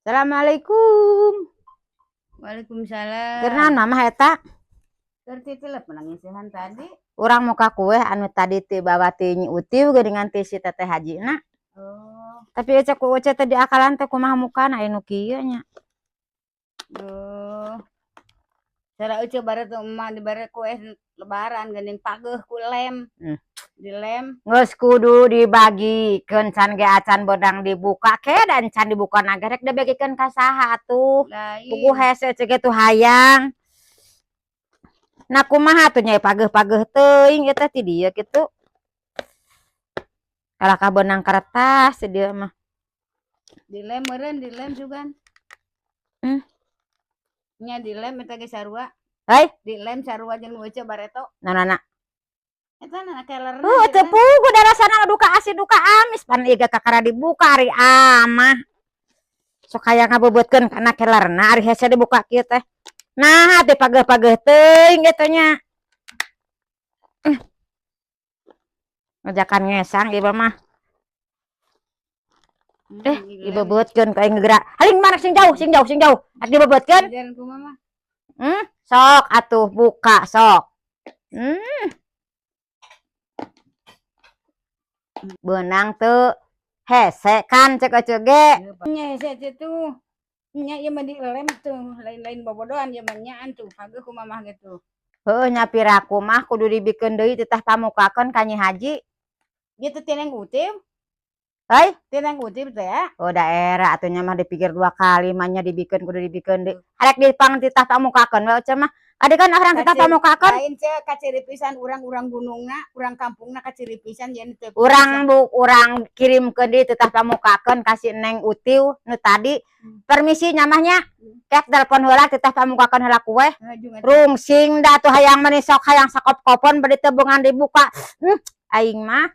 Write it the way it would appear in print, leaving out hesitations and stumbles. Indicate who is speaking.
Speaker 1: Assalamualaikum.
Speaker 2: Waalaikumsalam.
Speaker 1: Kenaon mama eta?
Speaker 2: Kerti teh penangisihan tadi.
Speaker 1: Urang muka kue anu tadi ti bawa ti Nyi Utiu geuningan ti si Teteh Hajina.
Speaker 2: Oh.
Speaker 1: Tapi ecek ku teh di akalan teh kumaha mukana anu kieu nya.
Speaker 2: Oh. Cara euceuk bare teh emak dibere kue lebaran geuning pageuh ku lem. Dilem
Speaker 1: Geus kudu dibagikeun can ge acan bodang dibuka ke dan can dibuka nagerek dibagikeun ka saha atuh. Puguh hese ceuk itu hayang. Nah kumaha tuh nyai pageuh-pageuh teuing eta ti dieu kitu. Kalaka benang kertas ti dieu mah.
Speaker 2: Dilem meureun dilem sugan. Nya dilem eta ge sarua.
Speaker 1: Hei,
Speaker 2: dilem sarua jeung euceuk bareto.
Speaker 1: Nana.
Speaker 2: Eta na kelerna.
Speaker 1: Teu puguh darasana duka asin duka amis pan ieu kakara dibuka ari amah. Sok hayang ngabebeutkeun kana kelerna ari hese dibuka kieu teh. Nah, teh pageuh-pageuh teuing kitu nya. Ngajakan ngesang ieu mah. Dibebeutkeun ka aing geura. Haling mana sing jauh. Ak dibebeutkeun.
Speaker 2: Ajaran ku mama.
Speaker 1: Sok atuh buka sok. Benang teu hese kan cek eceuk ge.
Speaker 2: Nya hese tuh. Nya ieu mah dilem tuh, lain-lain bobodohan ieu mah nyaan tuh, pageuh ku mamah gitu.
Speaker 1: Heuh nya piraku mah kudu dibikeun deui titah pamukakeun ka Nyi Haji.
Speaker 2: Ieu teh Tineng Utim.
Speaker 1: Hei,
Speaker 2: Tineng Utim teh ya.
Speaker 1: Oh daerah atunya mah dipikir 2 kali mah nya dibikeun kudu dibikeun deui. Arek dipang titah pamukakeun we ece mah. Ade kan orang titah pamukakeun.
Speaker 2: Lain ceu kaciri pisan urang gunungna, urang kampungna kaciri pisan yen teu.
Speaker 1: Urang kirimkeun deui titah pamukakeun ka si Neng Utiu nu tadi. Permisi nyamahnya. Kek telepon heula titah pamukakeun heula kue. Rungsing da tuh hayang menisok hayang sakop-kopon bade teu beungan dibuka. Aing mah